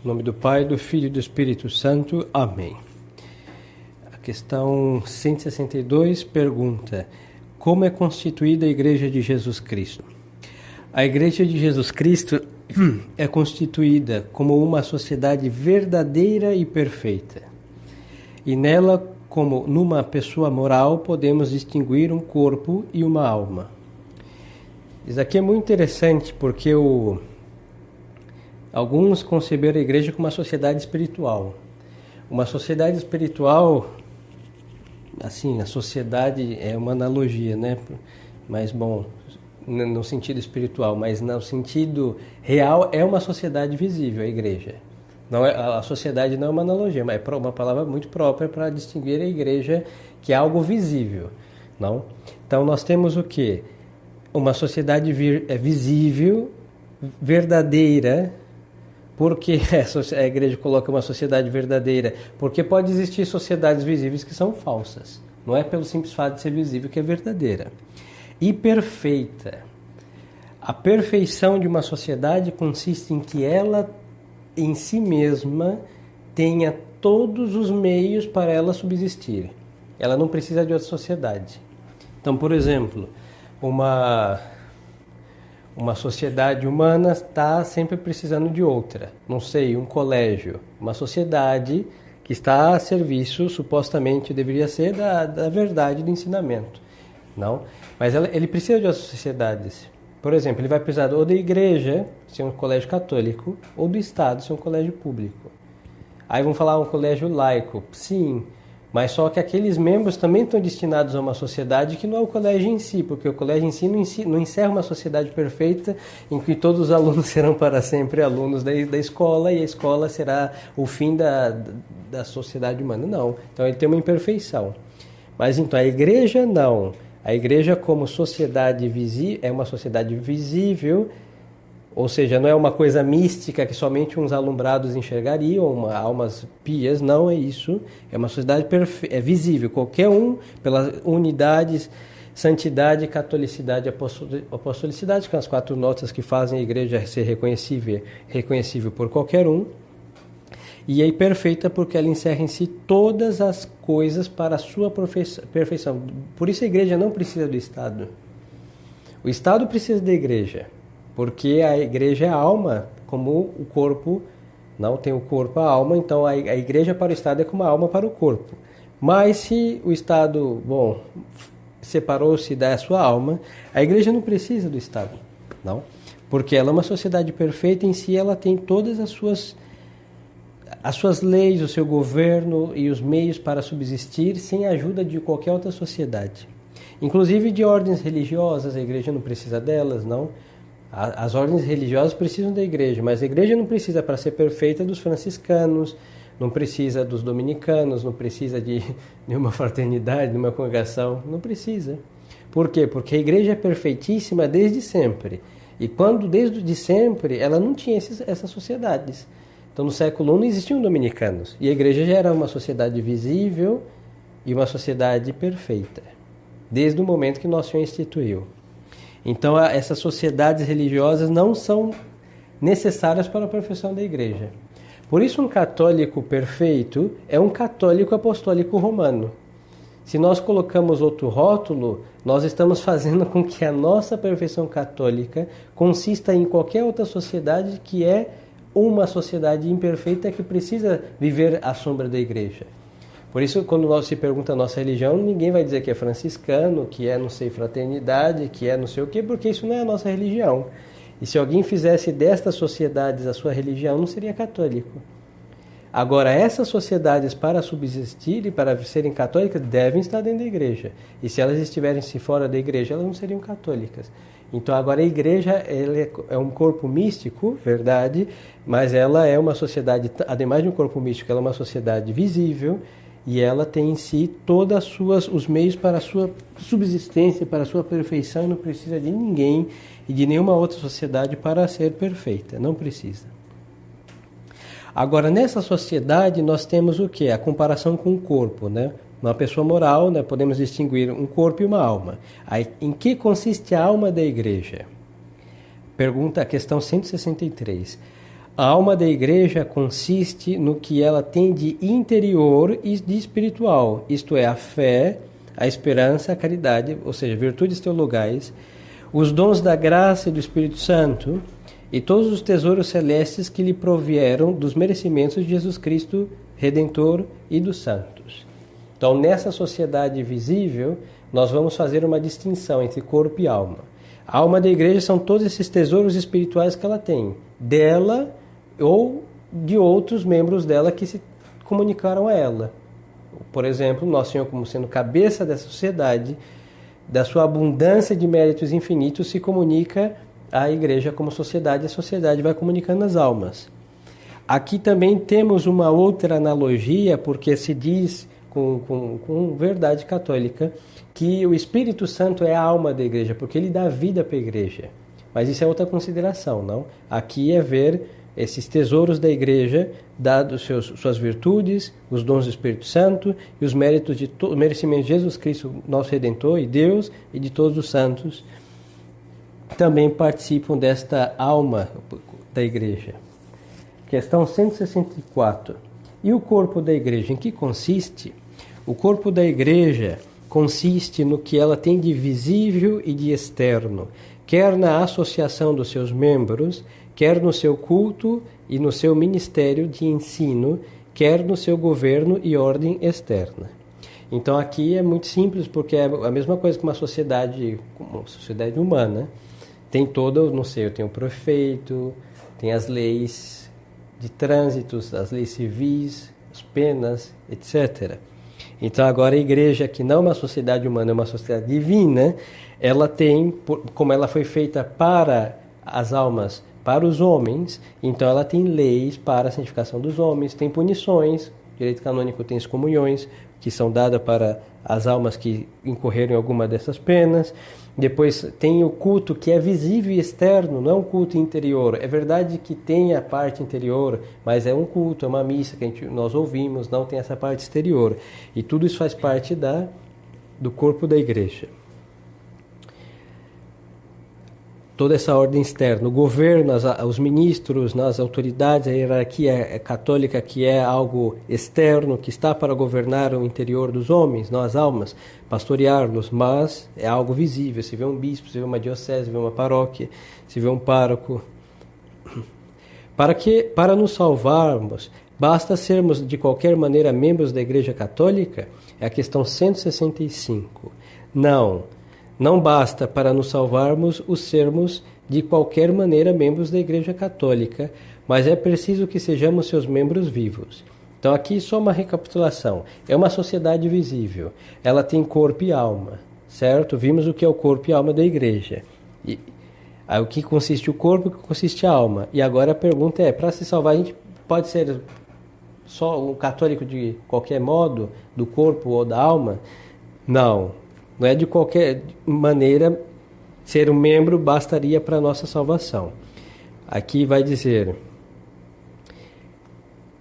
Em nome do Pai, do Filho e do Espírito Santo. Amém. A questão 162 pergunta: como é constituída a Igreja de Jesus Cristo? A Igreja de Jesus Cristo é constituída como uma sociedade verdadeira e perfeita. E nela, como numa pessoa moral, podemos distinguir um corpo e uma alma. Isso aqui é muito interessante porque alguns conceberam a igreja como uma sociedade espiritual. Uma sociedade espiritual, assim, a sociedade é uma analogia, né? Mas, bom, no sentido espiritual, mas no sentido real é uma sociedade visível, a igreja. Não é, a sociedade não é uma analogia, mas é uma palavra muito própria para distinguir a igreja, que é algo visível, não? Então, nós temos o quê? Uma sociedade visível, verdadeira. Por que a igreja coloca uma sociedade verdadeira? Porque pode existir sociedades visíveis que são falsas. Não é pelo simples fato de ser visível que é verdadeira. E perfeita. A perfeição de uma sociedade consiste em que ela, em si mesma, tenha todos os meios para ela subsistir. Ela não precisa de outra sociedade. Então, por exemplo, uma sociedade humana está sempre precisando de outra. Não sei, um colégio, uma sociedade que está a serviço, supostamente deveria ser da verdade do ensinamento. Não, mas ele precisa de outras sociedades. Por exemplo, ele vai precisar ou da igreja, ser um colégio católico, ou do Estado, ser um colégio público. Aí vão falar um colégio laico. Sim, mas só que aqueles membros também estão destinados a uma sociedade que não é o colégio em si, porque o colégio em si não encerra uma sociedade perfeita em que todos os alunos serão para sempre alunos da escola e a escola será o fim da sociedade humana. Não, então ele tem uma imperfeição. Mas então a igreja não. A igreja como sociedade é uma sociedade visível, ou seja, não é uma coisa mística que somente uns alumbrados enxergariam, almas pias, não é isso. É uma sociedade é visível, qualquer um, pelas unidades, santidade, catolicidade e apostolicidade, que são as 4 notas que fazem a igreja ser reconhecível por qualquer um. E é perfeita porque ela encerra em si todas as coisas para a sua perfeição. Por isso a igreja não precisa do Estado. O Estado precisa da igreja. Porque a igreja é a alma, como o corpo não tem o corpo, a alma, então a igreja para o Estado é como a alma para o corpo. Mas se o Estado, separou-se da sua alma, a igreja não precisa do Estado, não? Porque ela é uma sociedade perfeita, em si ela tem todas as suas leis, o seu governo e os meios para subsistir sem a ajuda de qualquer outra sociedade. Inclusive de ordens religiosas, a igreja não precisa delas, não? As ordens religiosas precisam da igreja, mas a igreja não precisa, para ser perfeita, dos franciscanos, não precisa dos dominicanos, não precisa de nenhuma fraternidade, nenhuma congregação, não precisa. Por quê? Porque a igreja é perfeitíssima desde sempre. E desde sempre, ela não tinha essas sociedades. Então, no século I não existiam dominicanos. E a igreja já era uma sociedade visível e uma sociedade perfeita, desde o momento que Nosso Senhor instituiu. Então, essas sociedades religiosas não são necessárias para a perfeição da igreja. Por isso, um católico perfeito é um católico apostólico romano. Se nós colocamos outro rótulo, nós estamos fazendo com que a nossa perfeição católica consista em qualquer outra sociedade que é uma sociedade imperfeita que precisa viver à sombra da igreja. Por isso, quando se pergunta a nossa religião, ninguém vai dizer que é franciscano, que é, não sei, fraternidade, que é não sei o quê, porque isso não é a nossa religião. E se alguém fizesse destas sociedades a sua religião, não seria católico. Agora, essas sociedades, para subsistir e para serem católicas, devem estar dentro da igreja. E se elas estiverem fora da igreja, elas não seriam católicas. Então, agora a igreja ela é um corpo místico, verdade, mas ela é uma sociedade, ademais de um corpo místico, ela é uma sociedade visível, e ela tem em si todos os meios para a sua subsistência, para a sua perfeição, e não precisa de ninguém e de nenhuma outra sociedade para ser perfeita, não precisa. Agora, nessa sociedade, nós temos o quê? A comparação com o corpo, né? Uma pessoa moral, né? Podemos distinguir um corpo e uma alma. Aí, em que consiste a alma da igreja? Pergunta a questão 163. A alma da igreja consiste no que ela tem de interior e de espiritual, isto é, a fé, a esperança, a caridade, ou seja, virtudes teologais, os dons da graça e do Espírito Santo e todos os tesouros celestes que lhe provieram dos merecimentos de Jesus Cristo, Redentor e dos santos. Então, nessa sociedade visível, nós vamos fazer uma distinção entre corpo e alma. A alma da igreja são todos esses tesouros espirituais que ela tem, dela ou de outros membros dela que se comunicaram a ela. Por exemplo, Nosso Senhor, como sendo cabeça dessa sociedade, da sua abundância de méritos infinitos, se comunica à igreja como sociedade, e a sociedade vai comunicando as almas. Aqui também temos uma outra analogia, porque se diz com verdade católica que o Espírito Santo é a alma da igreja, porque ele dá vida para a igreja. Mas isso é outra consideração, não? Aqui é ver esses tesouros da igreja, dados suas virtudes, os dons do Espírito Santo e os méritos merecimentos de Jesus Cristo, nosso Redentor, e Deus, e de todos os santos, também participam desta alma da igreja. Questão 164. E o corpo da igreja, em que consiste? O corpo da igreja consiste no que ela tem de visível e de externo, quer na associação dos seus membros, quer no seu culto e no seu ministério de ensino, quer no seu governo e ordem externa. Então aqui é muito simples, porque é a mesma coisa que uma sociedade humana. Tem todo, não sei, tem o prefeito, tem as leis de trânsito, as leis civis, as penas, etc. Então agora a igreja, que não é uma sociedade humana, é uma sociedade divina, ela tem, como ela foi feita para as almas, para os homens, então ela tem leis para a santificação dos homens, tem punições, direito canônico tem excomunhões, que são dadas para as almas que incorreram em alguma dessas penas. Depois tem o culto que é visível e externo, não é um culto interior. É verdade que tem a parte interior, mas é um culto, é uma missa que nós ouvimos, não tem essa parte exterior. E tudo isso faz parte do corpo da igreja. Toda essa ordem externa, o governo, os ministros, as autoridades, a hierarquia católica, que é algo externo, que está para governar o interior dos homens, não as almas, pastoreá-los, mas é algo visível. Se vê um bispo, se vê uma diocese, se vê uma paróquia, se vê um pároco. Para nos salvarmos, basta sermos de qualquer maneira membros da Igreja Católica? É a questão 165. Não basta para nos salvarmos o sermos de qualquer maneira membros da Igreja Católica, mas é preciso que sejamos seus membros vivos. Então aqui só uma recapitulação. É uma sociedade visível. Ela tem corpo e alma, certo? Vimos o que é o corpo e alma da igreja. E aí, o que consiste o corpo, o que consiste a alma. E agora a pergunta é, para se salvar a gente pode ser só um católico de qualquer modo, do corpo ou da alma? Não é de qualquer maneira. Ser um membro bastaria para a nossa salvação. Aqui vai dizer: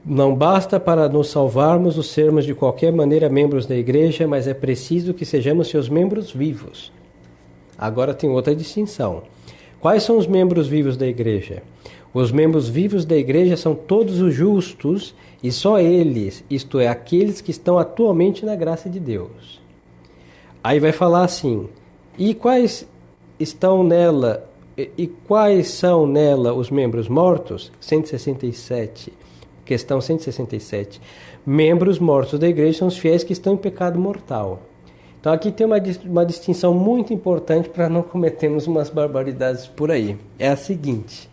não basta para nos salvarmos o sermos de qualquer maneira membros da igreja, mas é preciso que sejamos seus membros vivos. Agora tem outra distinção. Quais são os membros vivos da igreja? Os membros vivos da igreja são todos os justos, e só eles, isto é, aqueles que estão atualmente na graça de Deus. Aí vai falar assim: e quais são nela os membros mortos? 167. Questão 167. Membros mortos da igreja são os fiéis que estão em pecado mortal. Então aqui tem uma distinção muito importante para não cometermos umas barbaridades por aí. É a seguinte: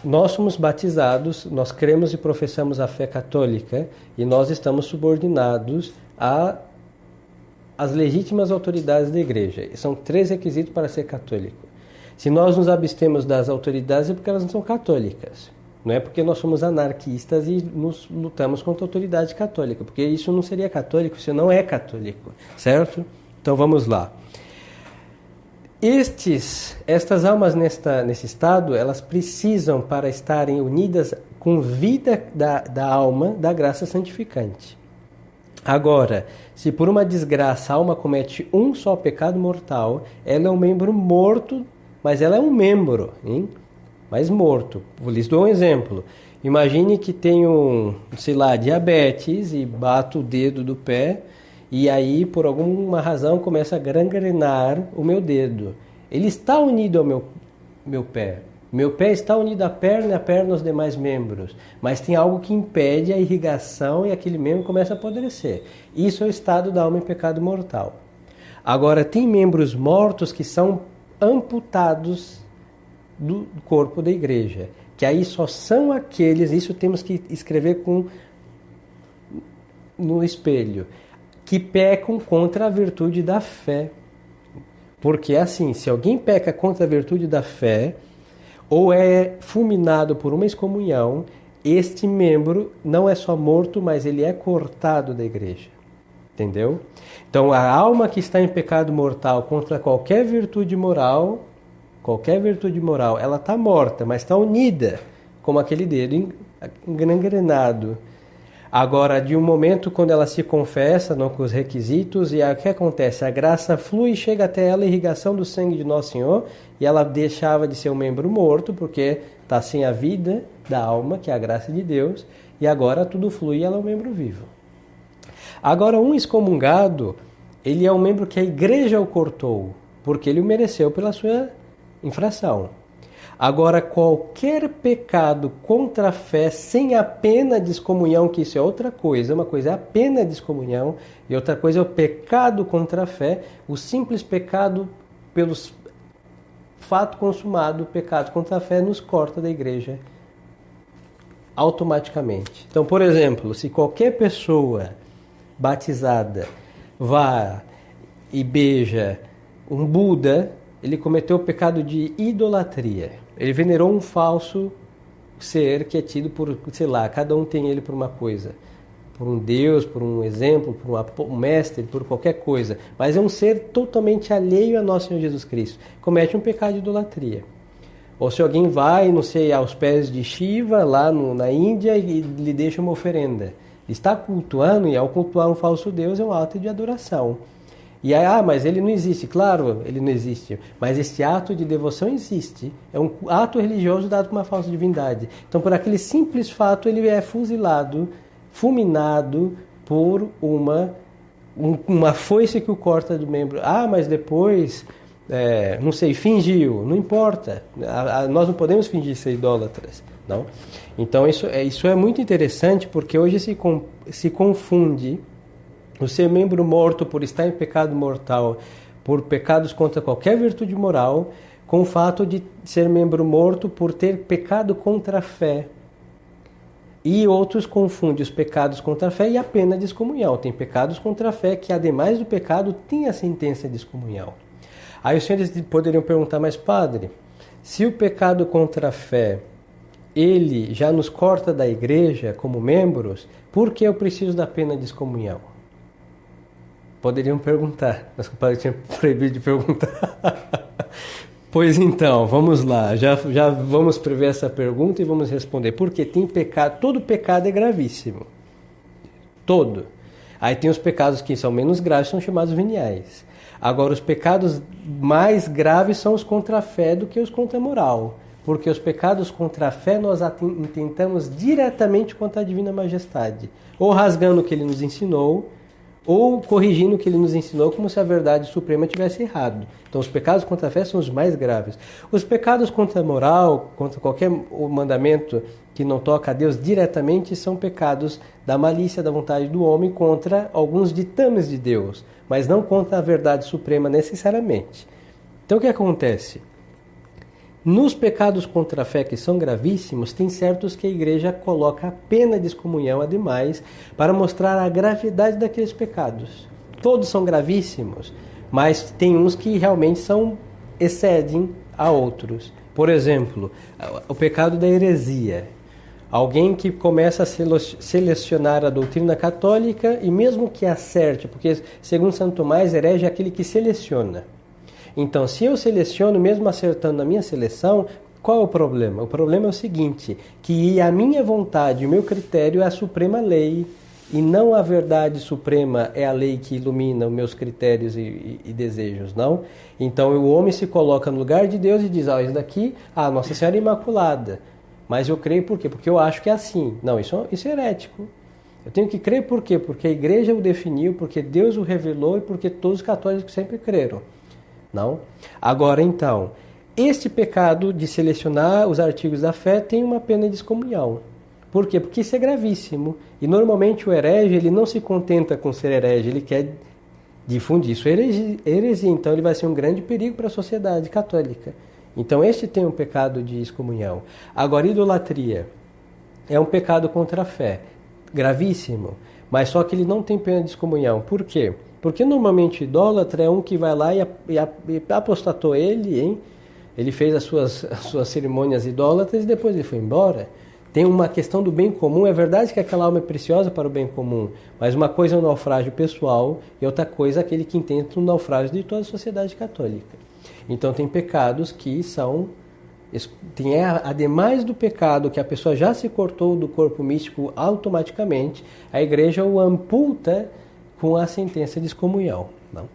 nós somos batizados, nós cremos e professamos a fé católica, e nós estamos subordinados às legítimas autoridades da igreja. São 3 requisitos para ser católico. Se nós nos abstemos das autoridades é porque elas não são católicas. Não é porque nós somos anarquistas e nos lutamos contra a autoridade católica, porque isso não seria católico, isso não é católico, certo? Então vamos lá. Estas almas nesse estado, elas precisam, para estarem unidas com vida da alma, da graça santificante. Agora, se por uma desgraça a alma comete um só pecado mortal, ela é um membro morto, mas ela é um membro, hein? mas morto. Lhes dou um exemplo. Imagine que tenho, sei lá, diabetes e bato o dedo do pé e aí, por alguma razão, começa a gangrenar o meu dedo. Ele está unido ao meu pé. Meu pé está unido à perna e a perna aos demais membros. Mas tem algo que impede a irrigação e aquele membro começa a apodrecer. Isso é o estado da alma em pecado mortal. Agora, tem membros mortos que são amputados do corpo da igreja. Que aí só são aqueles, isso temos que escrever no espelho, que pecam contra a virtude da fé. Porque assim, se alguém peca contra a virtude da fé, ou é fulminado por uma excomunhão, este membro não é só morto, mas ele é cortado da igreja. Entendeu? Então a alma que está em pecado mortal contra qualquer virtude moral, ela está morta, mas está unida, como aquele dedo gangrenado. Agora, de um momento quando ela se confessa, não com os requisitos, e aí o que acontece? A graça flui e chega até ela a irrigação do sangue de Nosso Senhor, e ela deixava de ser um membro morto, porque está sem a vida da alma, que é a graça de Deus, e agora tudo flui e ela é um membro vivo. Agora, um excomungado, ele é um membro que a igreja o cortou, porque ele o mereceu pela sua infração. Agora, qualquer pecado contra a fé sem a pena de excomunhão, que isso é outra coisa, uma coisa é a pena de excomunhão e outra coisa é o pecado contra a fé, o simples pecado pelo fato consumado, o pecado contra a fé nos corta da igreja automaticamente. Então, por exemplo, se qualquer pessoa batizada vá e beija um Buda, ele cometeu o pecado de idolatria. Ele venerou um falso ser que é tido por, sei lá, cada um tem ele por uma coisa. Por um Deus, por um exemplo, por um mestre, por qualquer coisa. Mas é um ser totalmente alheio a nosso Senhor Jesus Cristo. Comete um pecado de idolatria. Ou se alguém vai, não sei, aos pés de Shiva, lá na Índia, e lhe deixa uma oferenda. Está cultuando, e ao cultuar um falso Deus é um ato de adoração. E aí, mas ele não existe. Claro, ele não existe. Mas esse ato de devoção existe. É um ato religioso dado por uma falsa divindade. Então, por aquele simples fato, ele é fuzilado, fulminado por uma foice que o corta do membro. Ah, mas depois, não sei, fingiu. Não importa. Nós não podemos fingir ser idólatras. Não? Então, isso é muito interessante, porque hoje se confunde o ser membro morto por estar em pecado mortal, por pecados contra qualquer virtude moral, com o fato de ser membro morto por ter pecado contra a fé. E outros confundem os pecados contra a fé e a pena de excomunhão. Tem pecados contra a fé que, ademais do pecado, tem a sentença de excomunhão. Aí os senhores poderiam perguntar, mas padre, se o pecado contra a fé, ele já nos corta da igreja como membros, por que eu preciso da pena de excomunhão? Poderiam perguntar, mas o padre tinha proibido de perguntar. Pois então, vamos lá, já vamos prever essa pergunta e vamos responder. Porque tem pecado, todo pecado é gravíssimo. Todo. Aí tem os pecados que são menos graves, são chamados veniais. Agora, os pecados mais graves são os contra a fé do que os contra a moral. Porque os pecados contra a fé nós intentamos diretamente contra a divina majestade. Ou rasgando o que ele nos ensinou, ou corrigindo o que ele nos ensinou como se a verdade suprema tivesse errado. Então os pecados contra a fé são os mais graves. Os pecados contra a moral, contra qualquer mandamento que não toca a Deus diretamente, são pecados da malícia, da vontade do homem contra alguns ditames de Deus, mas não contra a verdade suprema necessariamente. Então o que acontece? Nos pecados contra a fé, que são gravíssimos, tem certos que a igreja coloca a pena de excomunhão ademais para mostrar a gravidade daqueles pecados. Todos são gravíssimos, mas tem uns que realmente excedem a outros. Por exemplo, o pecado da heresia. Alguém que começa a selecionar a doutrina católica e mesmo que acerte, porque segundo Santo Tomás, herege é aquele que seleciona. Então, se eu seleciono, mesmo acertando a minha seleção, qual é o problema? O problema é o seguinte, que a minha vontade, o meu critério é a suprema lei e não a verdade suprema é a lei que ilumina os meus critérios e desejos, não. Então o homem se coloca no lugar de Deus e diz, isso daqui, Nossa Senhora é Imaculada, mas eu creio por quê? Porque eu acho que é assim. Não, isso é herético. Eu tenho que crer por quê? Porque a igreja o definiu, porque Deus o revelou e porque todos os católicos sempre creram. Não? Agora então, este pecado de selecionar os artigos da fé tem uma pena de excomunhão. Por quê? Porque isso é gravíssimo. E normalmente o herege, ele não se contenta com ser herege, ele quer difundir isso. Heresia, então, ele vai ser um grande perigo para a sociedade católica. Então este tem um pecado de excomunhão. Agora, idolatria é um pecado contra a fé. Gravíssimo, mas só que ele não tem pena de excomunhão. Por quê? Porque normalmente idólatra é um que vai lá e apostatou ele, hein? Ele fez as suas cerimônias idólatras e depois ele foi embora. Tem uma questão do bem comum. É verdade que aquela alma é preciosa para o bem comum, mas uma coisa é um naufrágio pessoal e outra coisa é aquele que intenta um naufrágio de toda a sociedade católica. Então tem pecados que são... Ademais do pecado que a pessoa já se cortou do corpo místico automaticamente, a igreja o amputa com a sentença de excomunhão. Não.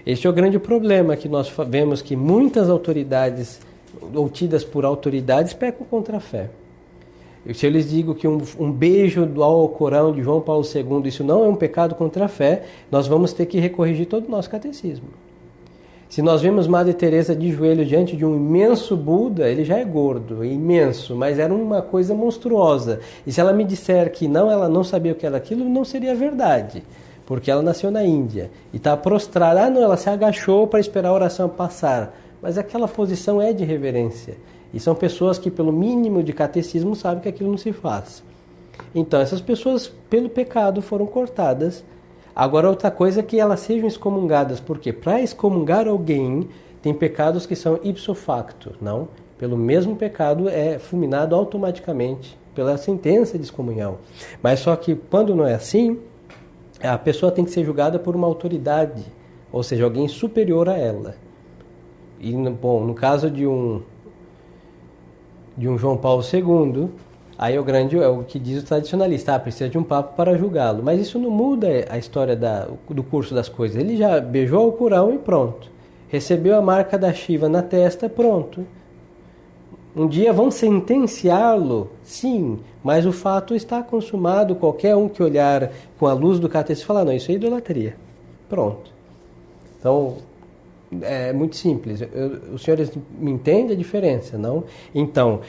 Este é o grande problema que nós vemos, que muitas autoridades, ou tidas por autoridades, pecam contra a fé. Se eu lhes digo que um beijo ao Alcorão de João Paulo II, isso não é um pecado contra a fé, nós vamos ter que recorrigir todo o nosso catecismo. Se nós vemos Madre Teresa de joelho diante de um imenso Buda, ele já é gordo, é imenso, mas era uma coisa monstruosa. E se ela me disser que não, ela não sabia o que era aquilo, não seria verdade, porque ela nasceu na Índia e está prostrada. Não, ela se agachou para esperar a oração passar, mas aquela posição é de reverência. E são pessoas que, pelo mínimo de catecismo, sabem que aquilo não se faz. Então, essas pessoas, pelo pecado, foram cortadas. Agora, outra coisa é que elas sejam excomungadas. Por quê? Para excomungar alguém, tem pecados que são ipso facto, não? Pelo mesmo pecado é fulminado automaticamente pela sentença de excomunhão. Mas só que, quando não é assim, a pessoa tem que ser julgada por uma autoridade, ou seja, alguém superior a ela. E, bom, no caso de um João Paulo II... Aí é o que diz o tradicionalista, precisa de um papa para julgá-lo. Mas isso não muda a história do curso das coisas. Ele já beijou o Alcorão e pronto. Recebeu a marca da Shiva na testa, pronto. Um dia vão sentenciá-lo, sim, mas o fato está consumado. Qualquer um que olhar com a luz do catecismo falar, não, isso é idolatria. Pronto. Então, é muito simples. Os senhores me entendem a diferença, não? Então,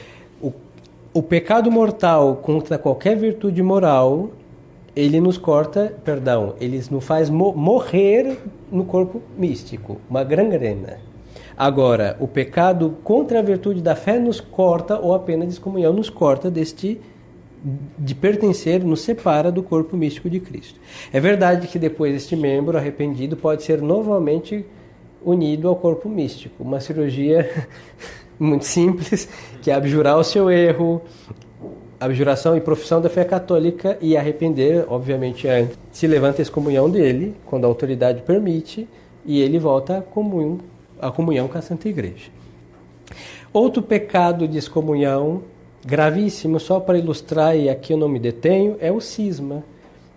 o pecado mortal contra qualquer virtude moral, ele nos corta, ele nos faz morrer no corpo místico, uma gangrena. Agora, o pecado contra a virtude da fé nos corta, ou a pena de excomunhão nos corta de pertencer, nos separa do corpo místico de Cristo. É verdade que depois este membro arrependido pode ser novamente unido ao corpo místico. Uma cirurgia... muito simples, que é abjurar o seu erro, abjuração e profissão da fé católica e arrepender, obviamente, antes. Se levanta a excomunhão dele, quando a autoridade permite, e ele volta à comunhão com a Santa Igreja. Outro pecado de excomunhão, gravíssimo, só para ilustrar, e aqui eu não me detenho, é o cisma.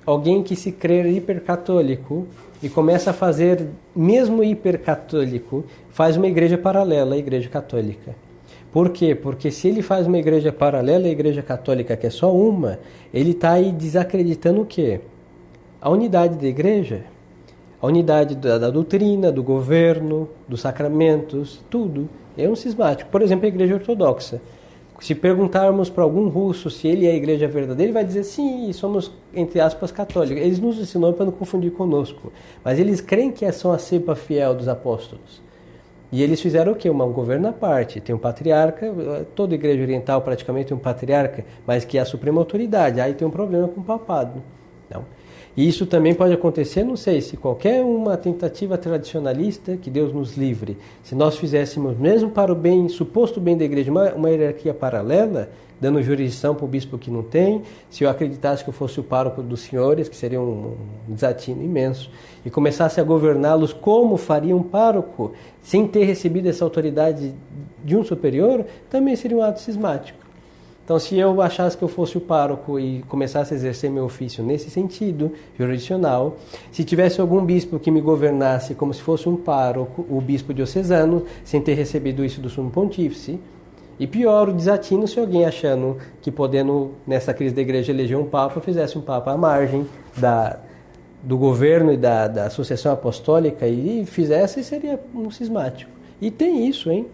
Alguém que se crê hipercatólico e começa a fazer, mesmo hipercatólico, faz uma igreja paralela à igreja católica. Por quê? Porque se ele faz uma igreja paralela à igreja católica, que é só uma, ele está aí desacreditando o quê? A unidade da igreja, a unidade da doutrina, do governo, dos sacramentos, tudo. É um cismático. Por exemplo, a igreja ortodoxa. Se perguntarmos para algum russo se ele é a igreja verdadeira, ele vai dizer, sim, somos, entre aspas, católicos. Eles nos ensinam para não confundir conosco. Mas eles creem que são a cepa fiel dos apóstolos. E eles fizeram o quê? Um governo à parte. Tem um patriarca, toda igreja oriental praticamente tem um patriarca, mas que é a suprema autoridade. Aí tem um problema com o papado. Não. E isso também pode acontecer, não sei, se qualquer uma tentativa tradicionalista, que Deus nos livre, se nós fizéssemos, mesmo para o bem, suposto bem da igreja, uma hierarquia paralela, dando jurisdição para o bispo que não tem, se eu acreditasse que eu fosse o pároco dos senhores, que seria um desatino imenso, e começasse a governá-los como faria um pároco, sem ter recebido essa autoridade de um superior, também seria um ato cismático. Então, se eu achasse que eu fosse o pároco e começasse a exercer meu ofício nesse sentido, jurisdicional, se tivesse algum bispo que me governasse como se fosse um pároco, o bispo diocesano, sem ter recebido isso do sumo pontífice, e pior, o desatino se alguém achando que podendo, nessa crise da igreja, eleger um papa, fizesse um papa à margem do governo e da sucessão apostólica e fizesse, seria um cismático. E tem isso, hein?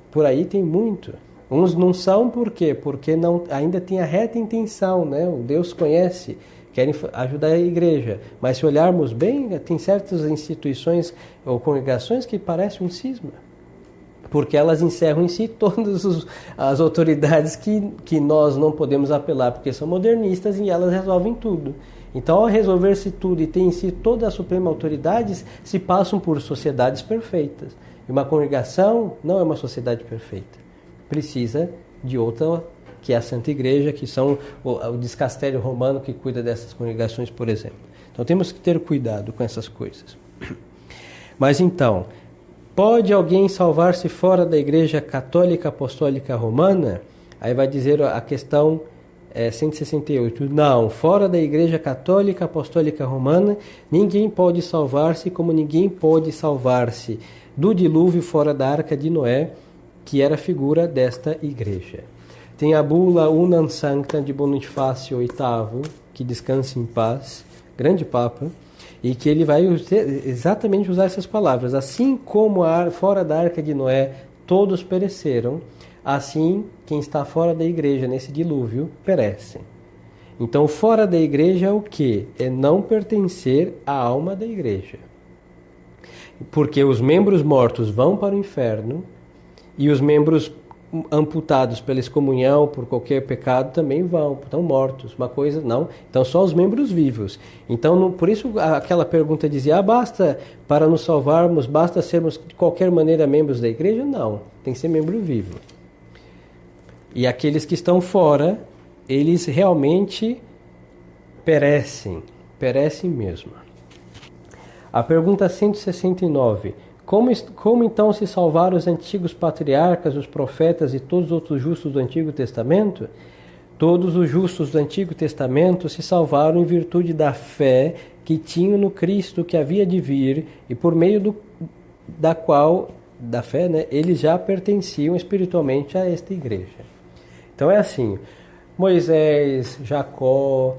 Por aí tem muito. Uns não são por quê? Porque não, ainda tem a reta intenção, né? O Deus conhece, querem ajudar a igreja. Mas se olharmos bem, tem certas instituições ou congregações que parecem um cisma. Porque elas encerram em si todas as autoridades que nós não podemos apelar, porque são modernistas e elas resolvem tudo. Então, ao resolver-se tudo e ter em si toda a suprema autoridade, se passam por sociedades perfeitas. E uma congregação não é uma sociedade perfeita. Precisa de outra, que é a Santa Igreja, que são o descastério romano que cuida dessas congregações, por exemplo. Então, temos que ter cuidado com essas coisas. Mas então, pode alguém salvar-se fora da Igreja Católica Apostólica Romana? Aí vai dizer a questão 168. Não, fora da Igreja Católica Apostólica Romana, ninguém pode salvar-se como ninguém pode salvar-se do dilúvio fora da Arca de Noé, que era a figura desta igreja. Tem a bula Unam Sanctam de Bonifácio VIII, que descanse em paz, grande Papa, e que ele vai exatamente usar essas palavras. Assim como fora da Arca de Noé todos pereceram, assim quem está fora da igreja nesse dilúvio perece. Então, fora da igreja é o quê? É não pertencer à alma da igreja. Porque os membros mortos vão para o inferno e os membros amputados pela excomunhão, por qualquer pecado, também estão mortos. Uma coisa, não. Então, só os membros vivos. Então, por isso aquela pergunta dizia, basta para nos salvarmos, basta sermos de qualquer maneira membros da igreja? Não, tem que ser membro vivo. E aqueles que estão fora, eles realmente perecem mesmo. A pergunta 169. Como então se salvaram os antigos patriarcas, os profetas e todos os outros justos do Antigo Testamento? Todos os justos do Antigo Testamento se salvaram em virtude da fé que tinham no Cristo que havia de vir e por meio da fé, né, eles já pertenciam espiritualmente a esta igreja. Então é assim, Moisés, Jacó,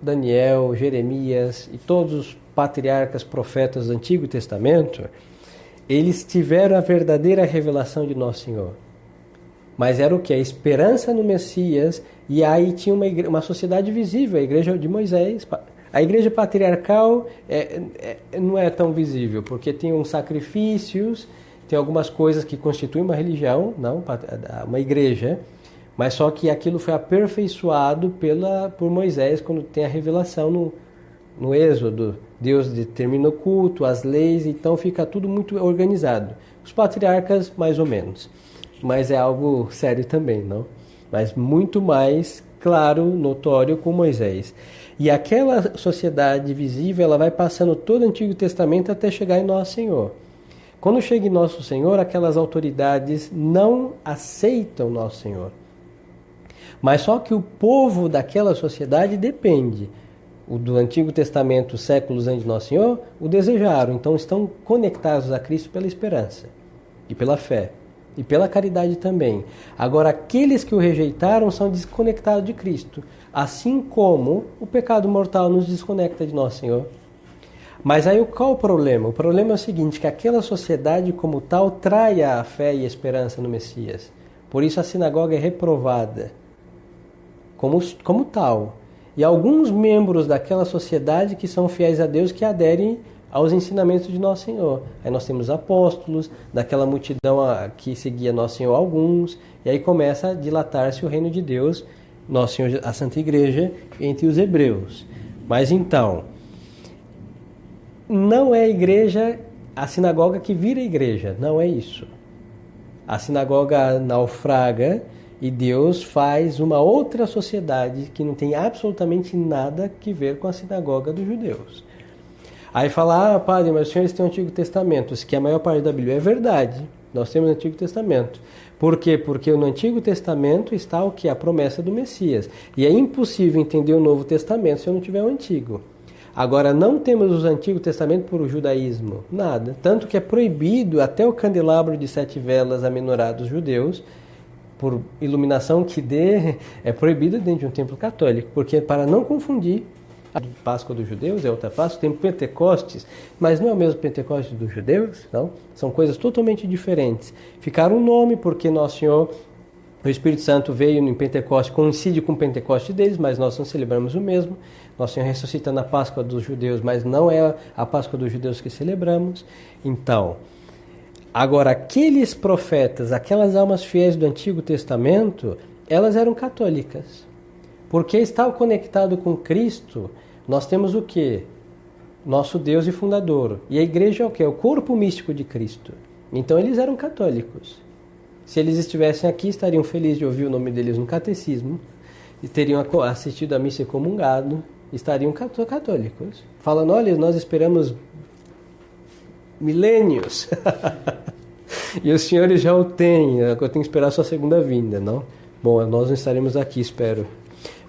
Daniel, Jeremias e todos os patriarcas, profetas do Antigo Testamento, eles tiveram a verdadeira revelação de Nosso Senhor. Mas era o que? A esperança no Messias, e aí tinha uma sociedade visível, a igreja de Moisés. A igreja patriarcal não é tão visível, porque tem uns sacrifícios, tem algumas coisas que constituem uma religião, não, uma igreja, mas só que aquilo foi aperfeiçoado por Moisés quando tem a revelação no Êxodo. Deus determina o culto, as leis, então fica tudo muito organizado. Os patriarcas, mais ou menos. Mas é algo sério também, não? Mas muito mais claro, notório com Moisés. E aquela sociedade visível, ela vai passando todo o Antigo Testamento até chegar em Nosso Senhor. Quando chega em Nosso Senhor, aquelas autoridades não aceitam Nosso Senhor. Mas só que o povo daquela sociedade depende. O do Antigo Testamento, séculos antes de Nosso Senhor, o desejaram. Então estão conectados a Cristo pela esperança e pela fé. E pela caridade também. Agora, aqueles que o rejeitaram são desconectados de Cristo. Assim como o pecado mortal nos desconecta de Nosso Senhor. Mas aí qual o problema? O problema é o seguinte, que aquela sociedade como tal trai a fé e a esperança no Messias. Por isso a sinagoga é reprovada como tal. E alguns membros daquela sociedade que são fiéis a Deus que aderem aos ensinamentos de Nosso Senhor. Aí nós temos apóstolos, daquela multidão que seguia Nosso Senhor alguns, e aí começa a dilatar-se o reino de Deus, Nosso Senhor, a Santa Igreja, entre os hebreus. Mas então, não é a igreja, a sinagoga que vira igreja, não é isso. A sinagoga naufraga e Deus faz uma outra sociedade que não tem absolutamente nada que ver com a sinagoga dos judeus. Aí fala, padre, mas os senhores têm o Antigo Testamento, que a maior parte da Bíblia é verdade, nós temos o Antigo Testamento. Por quê? Porque no Antigo Testamento está o que? A promessa do Messias. E é impossível entender o Novo Testamento se eu não tiver o Antigo. Agora, não temos o Antigo Testamento por judaísmo, nada. Tanto que é proibido até o candelabro de 7 velas a menorá dos judeus, por iluminação que dê, é proibido dentro de um templo católico, porque para não confundir, a Páscoa dos judeus é outra Páscoa, tem Pentecostes, mas não é o mesmo Pentecostes dos judeus, não? São coisas totalmente diferentes. Ficaram um nome porque Nosso Senhor, o Espírito Santo veio em Pentecostes, coincide com o Pentecostes deles, mas nós não celebramos o mesmo. Nosso Senhor ressuscita na Páscoa dos judeus, mas não é a Páscoa dos judeus que celebramos. Então, agora, aqueles profetas, aquelas almas fiéis do Antigo Testamento, elas eram católicas. Porque estavam conectados com Cristo, nós temos o quê? Nosso Deus e fundador. E a igreja é o quê? É o corpo místico de Cristo. Então eles eram católicos. Se eles estivessem aqui, estariam felizes de ouvir o nome deles no catecismo, e teriam assistido a missa e comungado, estariam católicos. Falando, olha, nós esperamos milênios. E os senhores já o têm, eu tenho que esperar a sua segunda vinda, não? Bom, nós não estaremos aqui, espero.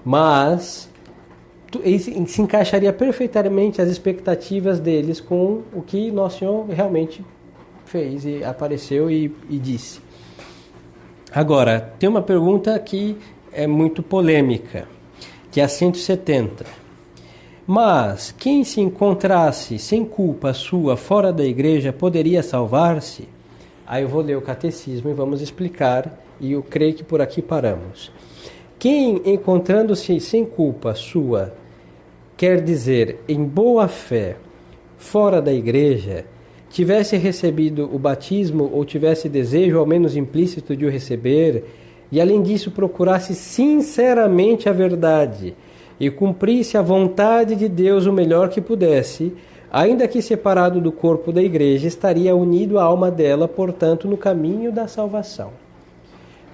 Mas se encaixaria perfeitamente as expectativas deles com o que Nosso Senhor realmente fez e apareceu e disse. Agora, tem uma pergunta que é muito polêmica, que é a 170. Mas quem se encontrasse sem culpa sua fora da igreja poderia salvar-se? Aí eu vou ler o catecismo e vamos explicar, e eu creio que por aqui paramos. Quem, encontrando-se sem culpa sua, quer dizer, em boa fé, fora da igreja, tivesse recebido o batismo ou tivesse desejo, ao menos implícito, de o receber, e além disso procurasse sinceramente a verdade e cumprisse a vontade de Deus o melhor que pudesse, ainda que separado do corpo da igreja, estaria unido à alma dela, portanto, no caminho da salvação.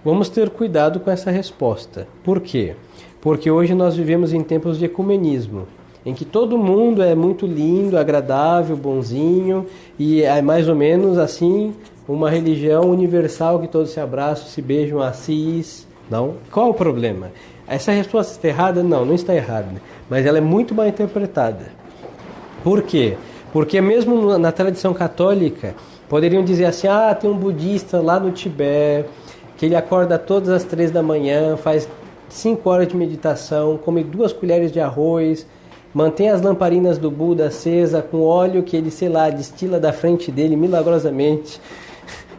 Vamos ter cuidado com essa resposta. Por quê? Porque hoje nós vivemos em tempos de ecumenismo, em que todo mundo é muito lindo, agradável, bonzinho, e é mais ou menos assim uma religião universal que todos se abraçam, se beijam, assis. Não? Qual o problema? Essa resposta está errada? Não, não está errada, mas ela é muito mal interpretada. Por quê? Porque mesmo na tradição católica, poderiam dizer assim, tem um budista lá no Tibete, que ele acorda todas as 3 da manhã, faz 5 horas de meditação, come 2 colheres de arroz, mantém as lamparinas do Buda acesa com óleo que ele, destila da frente dele milagrosamente,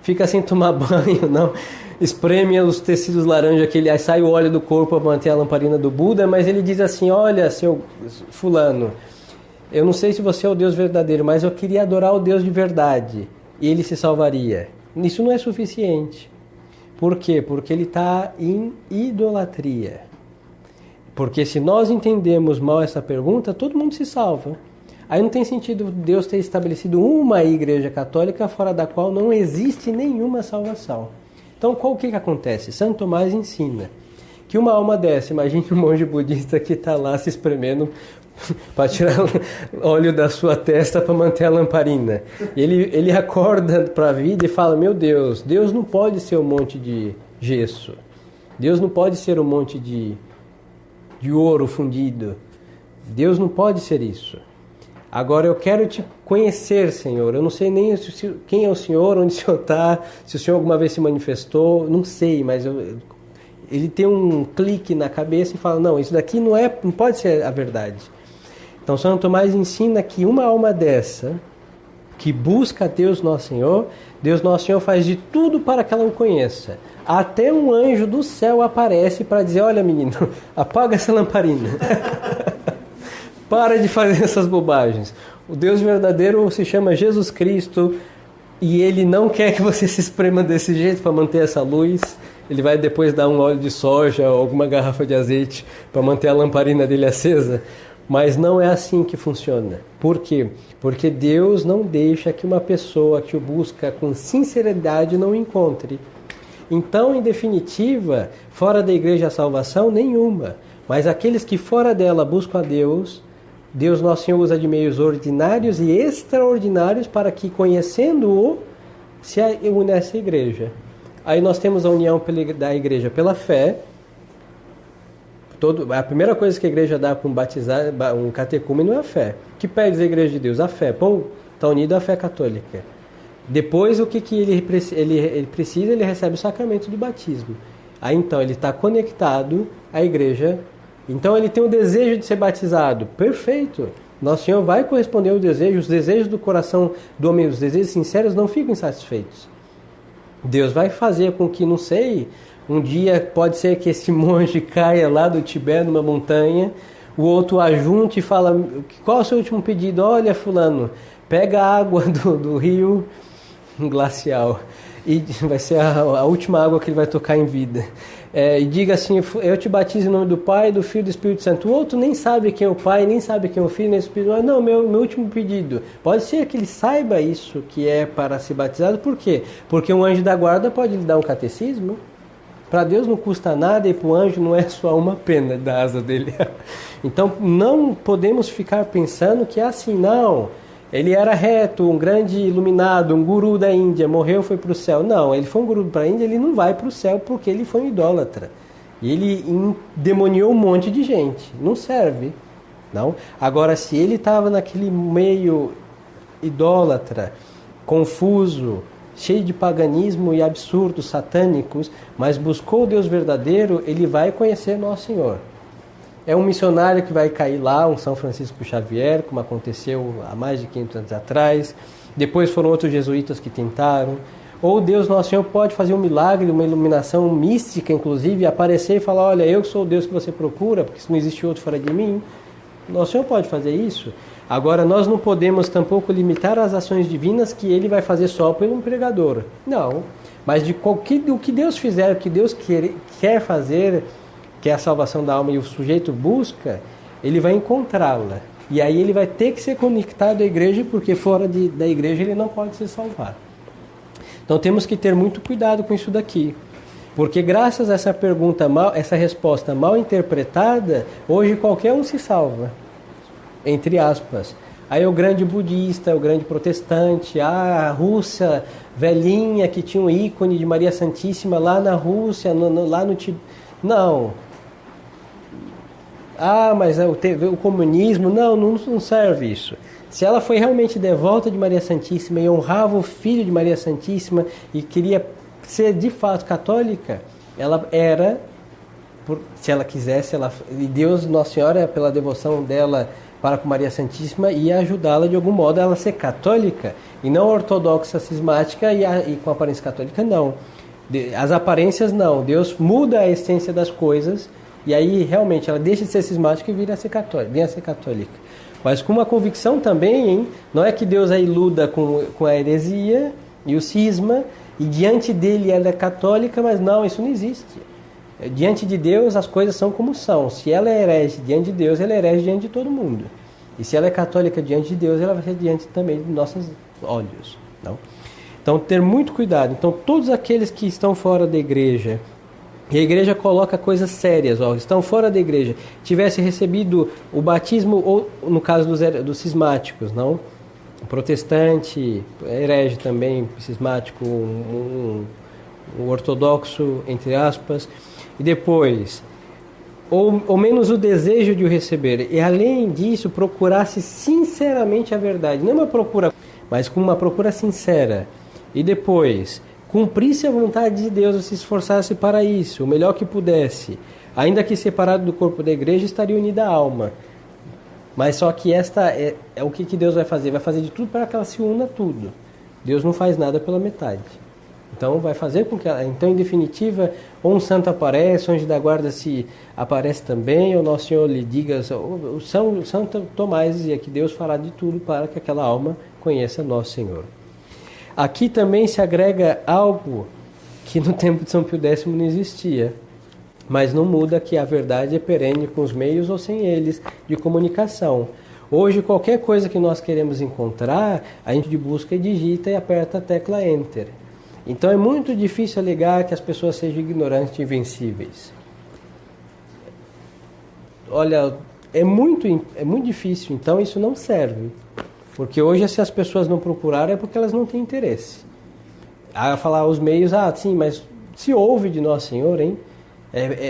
fica sem tomar banho, não, espreme os tecidos laranja, aí sai o óleo do corpo para manter a lamparina do Buda, mas ele diz assim, olha, seu fulano, eu não sei se você é o Deus verdadeiro, mas eu queria adorar o Deus de verdade, e ele se salvaria. Isso não é suficiente. Por quê? Porque ele está em idolatria. Porque se nós entendemos mal essa pergunta, todo mundo se salva. Aí não tem sentido Deus ter estabelecido uma igreja católica fora da qual não existe nenhuma salvação. Então, o que acontece? Santo Tomás ensina que uma alma dessa, imagine um monge budista que está lá se espremendo para tirar óleo da sua testa para manter a lamparina. Ele acorda para a vida e fala, meu Deus não pode ser um monte de gesso. Deus não pode ser um monte de ouro fundido. Deus não pode ser isso. Agora eu quero te conhecer, Senhor. Eu não sei nem quem é o Senhor, onde o Senhor está, se o Senhor alguma vez se manifestou, não sei, mas ele tem um clique na cabeça e fala, não, isso daqui não pode ser a verdade. Então Santo Tomás ensina que uma alma dessa, que busca Deus Nosso Senhor faz de tudo para que ela o conheça. Até um anjo do céu aparece para dizer, olha menino, apaga essa lamparina. Para de fazer essas bobagens. O Deus verdadeiro se chama Jesus Cristo e Ele não quer que você se esprema desse jeito para manter essa luz. Ele vai depois dar um óleo de soja ou alguma garrafa de azeite para manter a lamparina dele acesa. Mas não é assim que funciona. Por quê? Porque Deus não deixa que uma pessoa que o busca com sinceridade não o encontre. Então, em definitiva, fora da igreja a salvação, nenhuma. Mas aqueles que fora dela buscam a Deus, Deus Nosso Senhor usa de meios ordinários e extraordinários para que, conhecendo-o, se une a essa igreja. Aí nós temos a união da igreja pela fé. A primeira coisa que a igreja dá para um catecúmeno é a fé. O que pede a igreja de Deus? A fé. Bom, está unido à fé católica. Depois, o que ele precisa? Ele recebe o sacramento do batismo. Aí então ele está conectado à igreja. Então ele tem o desejo de ser batizado. Perfeito. Nosso Senhor vai corresponder ao desejo. Os desejos do coração do homem, os desejos sinceros não ficam insatisfeitos. Deus vai fazer com que, não sei, um dia pode ser que esse monge caia lá do Tibete numa montanha, o outro ajunte e fala, qual é o seu último pedido? Olha, fulano, pega a água do rio glacial e vai ser a última água que ele vai tocar em vida. E diga assim, eu te batizo em nome do Pai, do Filho e do Espírito Santo. O outro nem sabe quem é o Pai, nem sabe quem é o Filho, nem o Espírito Santo. Não, meu último pedido. Pode ser que ele saiba isso que é para ser batizado. Por quê? Porque um anjo da guarda pode lhe dar um catecismo. Para Deus não custa nada e para o anjo não é só uma pena da asa dele. Então não podemos ficar pensando que é assim, não. Ele era reto, um grande iluminado, um guru da Índia, morreu, foi para o céu. Não, ele foi um guru para a Índia, ele não vai para o céu porque ele foi um idólatra. E ele endemoniou um monte de gente. Não serve. Não. Agora, se ele estava naquele meio idólatra, confuso, cheio de paganismo e absurdos satânicos, mas buscou o Deus verdadeiro, ele vai conhecer Nosso Senhor. É um missionário que vai cair lá, um São Francisco Xavier, como aconteceu há mais de 500 anos atrás. Depois foram outros jesuítas que tentaram. Ou Deus Nosso Senhor pode fazer um milagre, uma iluminação mística, inclusive, aparecer e falar, olha, eu sou o Deus que você procura, porque não existe outro fora de mim. Nosso Senhor pode fazer isso. Agora, nós não podemos tampouco limitar as ações divinas que Ele vai fazer só pelo pregador. Não. Mas o que Deus fizer, o que Deus quer fazer, que é a salvação da alma e o sujeito busca, ele vai encontrá-la. E aí ele vai ter que ser conectado à igreja, porque fora da igreja ele não pode se salvar. Então temos que ter muito cuidado com isso daqui. Porque graças a essa pergunta essa resposta mal interpretada, hoje qualquer um se salva. Entre aspas. Aí o grande budista, o grande protestante, a Rússia velhinha que tinha um ícone de Maria Santíssima lá na Rússia, lá no Tibete. Não. Mas o comunismo, não serve isso. Se ela foi realmente devota de Maria Santíssima e honrava o filho de Maria Santíssima e queria ser de fato católica, ela era, se ela quisesse, e Deus, Nossa Senhora, pela devoção dela para com Maria Santíssima, ia ajudá-la de algum modo a ela ser católica, e não ortodoxa, cismática e com aparência católica, não. As aparências não, Deus muda a essência das coisas, e aí realmente ela deixa de ser cismática e vem a ser católica. Mas com uma convicção também, hein? Não é que Deus a iluda com a heresia e o cisma, e diante dele ela é católica, mas não, isso não existe. Diante de Deus as coisas são como são. Se ela é herege diante de Deus, ela é herege diante de todo mundo. E se ela é católica diante de Deus, ela vai ser diante também de nossos olhos. Não? Então, ter muito cuidado. Então, todos aqueles que estão fora da igreja, e a igreja coloca coisas sérias, estão fora da igreja, tivesse recebido o batismo, ou no caso dos cismáticos, não? O protestante, herege também, cismático, um ortodoxo, entre aspas, e depois, ou menos o desejo de o receber, e além disso, procurasse sinceramente a verdade, não uma procura, mas com uma procura sincera, e depois cumprisse a vontade de Deus e se esforçasse para isso, o melhor que pudesse, ainda que separado do corpo da igreja, estaria unida à alma. Mas só que esta é o que Deus vai fazer? Vai fazer de tudo para que ela se una a tudo. Deus não faz nada pela metade. Então vai fazer com que ela... Então, em definitiva, ou um santo aparece, o anjo da guarda se aparece também, ou Nosso Senhor lhe diga... O Santo Tomás dizia que Deus fará de tudo para que aquela alma conheça Nosso Senhor. Aqui também se agrega algo que no tempo de São Pio X não existia, mas não muda que a verdade é perene com os meios ou sem eles de comunicação. Hoje, qualquer coisa que nós queremos encontrar, a gente busca e digita e aperta a tecla Enter. Então é muito difícil alegar que as pessoas sejam ignorantes e invencíveis. Olha, é muito difícil, então isso não serve. Porque hoje, se as pessoas não procurarem, é porque elas não têm interesse. Falar os meios, sim, mas se ouve de Nosso Senhor, hein?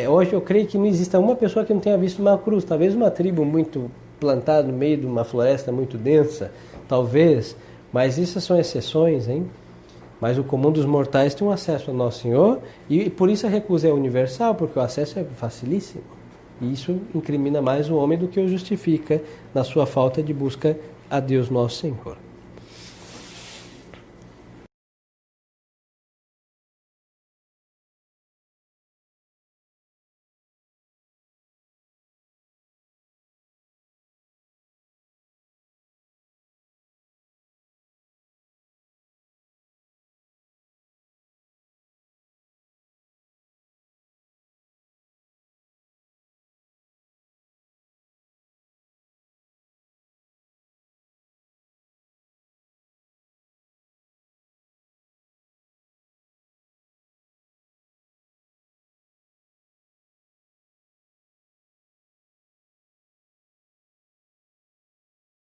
Hoje eu creio que não exista uma pessoa que não tenha visto uma cruz. Talvez uma tribo muito plantada no meio de uma floresta muito densa, talvez, mas essas são exceções, hein? Mas o comum dos mortais tem um acesso ao Nosso Senhor, e por isso a recusa é universal, porque o acesso é facilíssimo. E isso incrimina mais o homem do que o justifica na sua falta de busca a Deus Nosso Senhor.